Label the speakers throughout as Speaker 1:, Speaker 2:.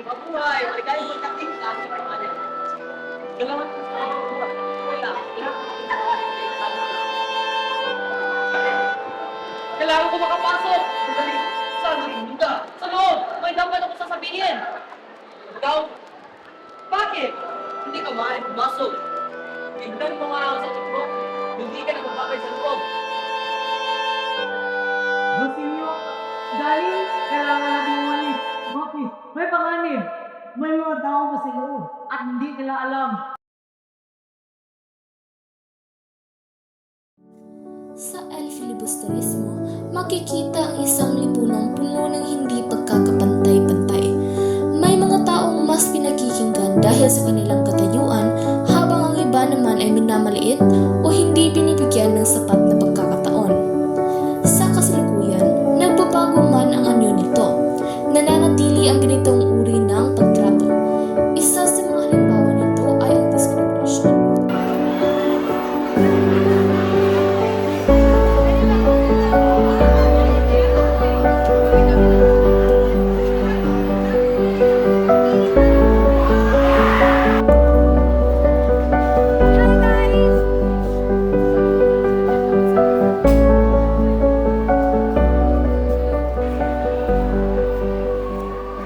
Speaker 1: Mabuhay! Maligayang pagkating sa ating pangalan. Galawan ko sa ating buhay. Wala. Kailangan ko makapasok! Sandali! Saan? Hindi! Sa loob! May dapat ako sasabihin! Ikaw? Bakit? Hindi ka maaaring pumasok. Tignan mo nga ako sa tukbo. Hindi ka na mababay sa loob.
Speaker 2: Basilio, dahil kailangan natin umalis. Bakit? May panganib. May mga tao pa sa loob at hindi nila alam.
Speaker 3: Sa El Filibusterismo, makikita ang isang lipunang puno ng hindi pagkakapantay-pantay. May mga taong mas pinakikinggan dahil sa kanilang katayuan, habang ang iba naman ay minamaliit o hindi binibigyan ng sapat na pagkakataon. Sa kasalukuyan, nagbabago man ang anyo nito. Nananatili ang ganitong uri ng pagtrato. Isa sa mga halimbawa nito ay ang diskriminasyon.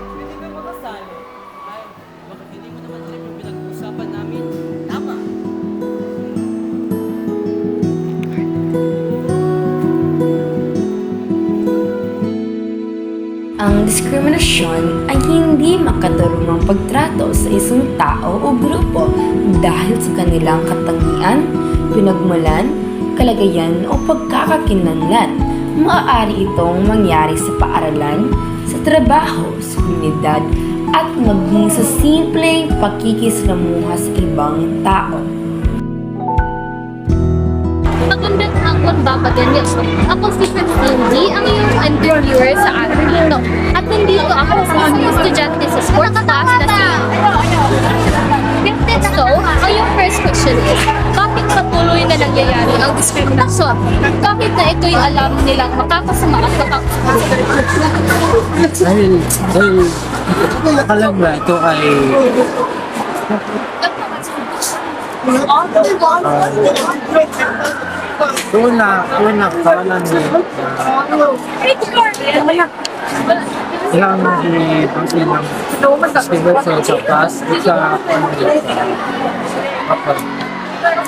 Speaker 1: Pwede ka makasali. Ay, bakit hindi mo naman trip yung pinag-uusapan namin? Tama.
Speaker 4: Ang diskriminasyon ay hindi makatarungang pagtrato sa isang tao o grupo dahil sa kanilang katangian, pinagmulan, kalagayan o pagkakakinlanlan. Maaari itong mangyari sa paaralan, sa trabaho, sa komunidad, at maging sa simpleng pakikisalamuha sa ibang tao.
Speaker 3: Magandang hapon, Papa Daniel. Ako si Cindy, ang iyong interviewer sa araw dito. At nandito ako sa isang estudyante sa sports class na si So, ang iyong first question is, bakit patuloy na nangyayari ang diskriminasyon? Bakit na ito'y alam nilang makakasama at makakasama?
Speaker 5: Dahil alam ba ito ay una kawalan niya kailangan i-pagsin ng diskriminasyon sa class at sa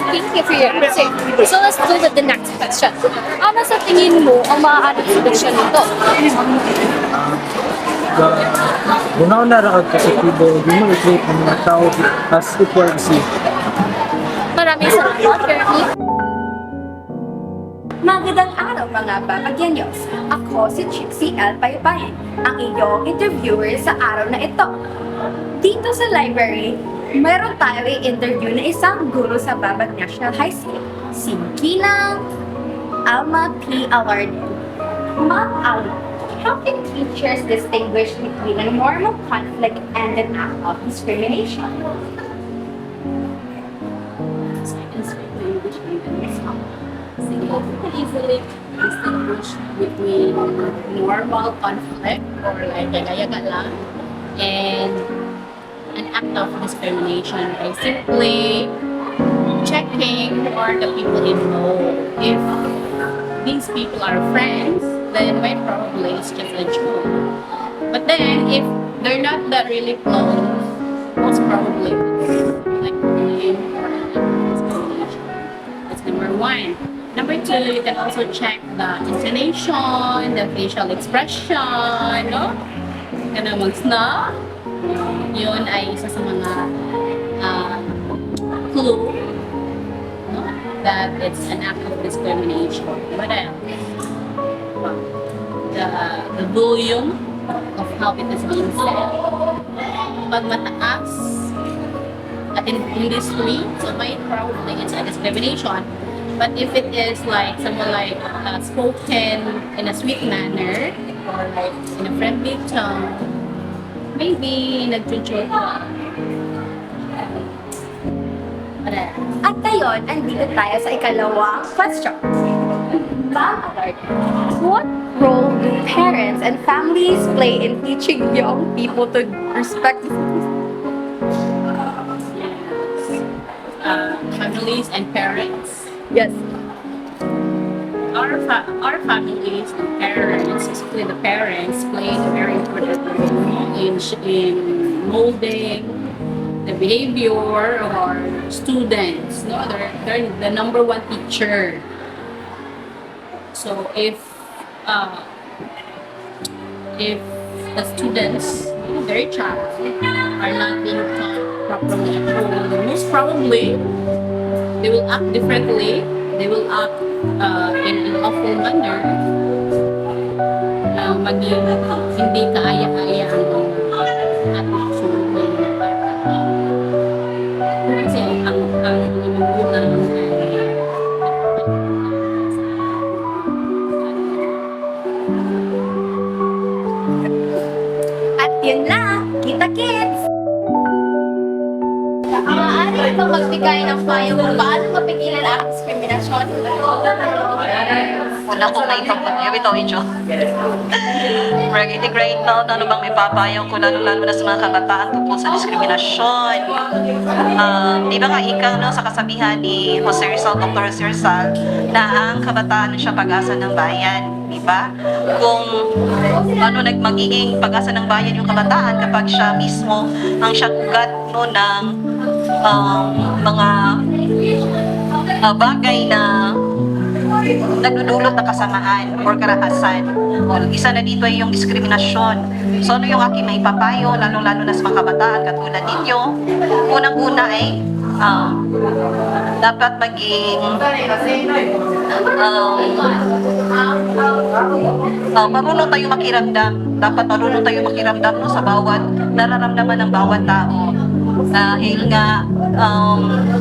Speaker 3: Thank you for your answer. So let's go with the next question. Ano sa tingin mo ang maaaring solusyon nito?
Speaker 5: una ra ang positibo di mo i-create ang mga tao as equal si
Speaker 3: Maraming salamat, Jeremy.
Speaker 6: Magandang araw mga Babagyenyos! Ako si Trixie L. Paypayan, ang iyong interviewer sa araw na ito. Dito sa library, meron tayo interview na isang guro sa Babag National High School, si Ginang Alma P. Alarde. Ma'am Alma, how can teachers distinguish between a normal conflict and an act of discrimination?
Speaker 7: So you can easily distinguish between normal conflict or like yaga-yaga lang and an act of discrimination by simply checking for the people you know. If these people are friends, then quite probably it's just a joke. But then if they're not that really close, most probably it's like bullying or discrimination. That's number one. Number two, you can also check the intonation, the facial expression, no? Kana mag-sna. Yun ay isa sa mga clue, no? That it's an act of discrimination. What else? The volume of how it is being said. Pag mataas at hindi sweet, so might probably it's a discrimination. But if it is like someone like spoken in a sweet manner or like in a friendly tone, maybe nagjo-joke lang.
Speaker 6: At ngayon, andito tayo sa ikalawang question. Ma'am Alarde, What role do parents and families play in teaching young people to respect?
Speaker 7: Families and parents.
Speaker 6: Yes.
Speaker 7: Our families and parents, especially the parents, play a very important role in molding the behavior of our students. No, they're the number one teacher. So if the students, their child, are not being taught properly at home, most probably they will act differently. They will act in an awful manner. Maging hindi kaaya-aya ang mga attitude ng mga bata. Kasi ang magulang ay
Speaker 6: At yun na, Kita Kids!
Speaker 3: Maaari ba magbigay ng payo kung paano mapigilan ang diskriminasyon?
Speaker 1: Wala kong naitapon niyo. Ito, Icho. Integrate na ano bang may papayaw ko lalo-lalo na sa mga kabataan tungkol sa diskriminasyon. Di ba nga ikaw no, sa kasabihan ni Jose Rizal, Dr. Jose Rizal, na ang kabataan siya pag-asa ng bayan. Di ba? Kung ano magiging pag-asa ng bayan yung kabataan kapag siya mismo ang siyaggat no, ng mga bagay na nagdudulot ng kasamaan or karahasan. O, isa na dito ay yung diskriminasyon. So ano yung aking maipapayo, lalo-lalo na sa mga kabataan katulad ninyo? Unang-una ay dapat maging marunong tayo makiramdam. Dapat marunong tayo makiramdam no, sa bawat nararamdaman ng bawat tao. Dahil nga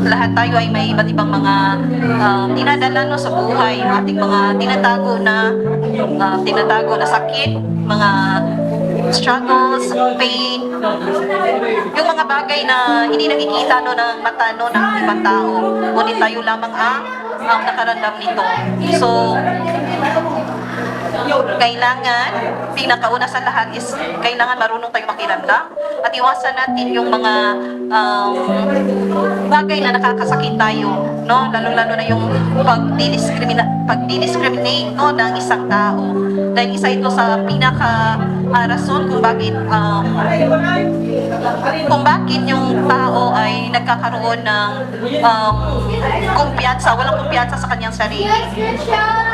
Speaker 1: lahat tayo ay may iba't ibang mga dinadala no, sa buhay, yung ating mga tinatago na sakit, mga struggles, pain, yung mga bagay na hindi nakikita no, ng mata no, ng ibang tao, ngunit tayo lamang ang nakaramdam nito. So kailangan, pinakauna sa lahat is kailangan marunong tayo makiramdam at iwasan natin yung mga bagay na nakakasakit tayo, no? Lalo-lalo na yung pagdi-discriminate no, ng isang tao. Dahil isa ito sa pinaka-rason kung bakit yung tao ay nagkakaroon ng walang kumpiyansa sa kanyang sarili.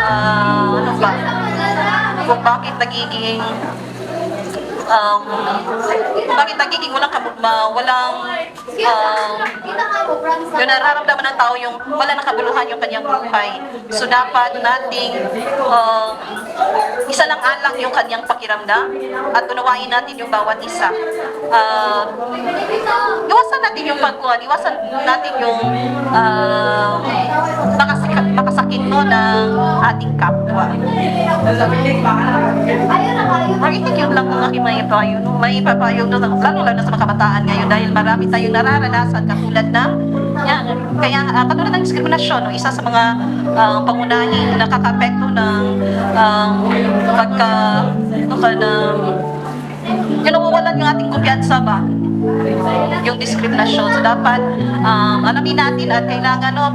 Speaker 1: Ano ba? Kung bakit nagiging yung nararamdaman ng tao yung wala nang kabuluhan yung kanyang buhay. So dapat nating isa lang alang yung kanyang pakiramdam at unawain natin yung bawat isa. Iwasan natin yung iwasan natin yung makasakit no, ng ating kapwa. I think yun lang ang aking may papayo no, lalo-lalo na sa mga kabataan ngayon dahil marami tayong nararanasan katulad ng katulad ng diskriminasyon, no, isa sa mga pangunahing nakaka-apekto ng nawawalan yung ating kumpiyansa ba? Yung diskriminasyon. So dapat alamin natin at kailangan no,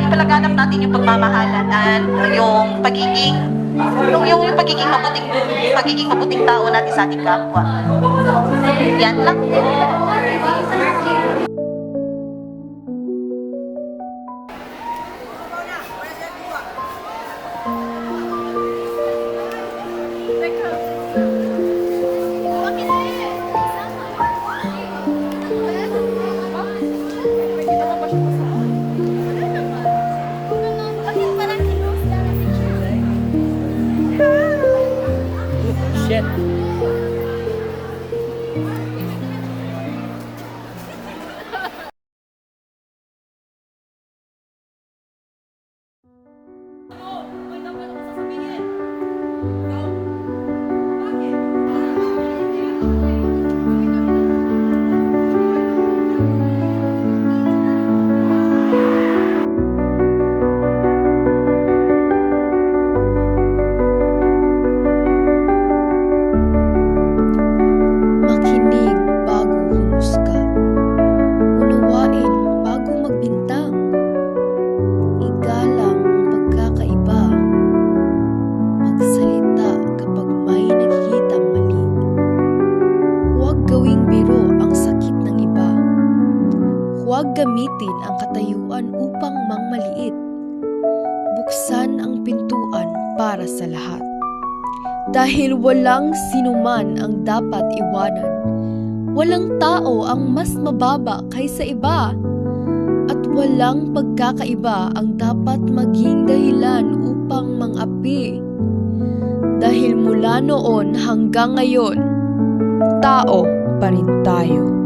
Speaker 1: ipalaganap natin yung pagmamahalan at yung pagiging mabuting tao natin sa ating kapwa. Yan lang.
Speaker 5: Shit.
Speaker 8: biro ang sakit ng iba. Huwag gamitin ang katayuan upang mangmaliit. Buksan ang pintuan para sa lahat. Dahil walang sinuman ang dapat iwanan. Walang tao ang mas mababa kaysa iba. At walang pagkakaiba ang dapat maging dahilan upang mangapi. Dahil mula noon hanggang ngayon, tao pa rin tayo.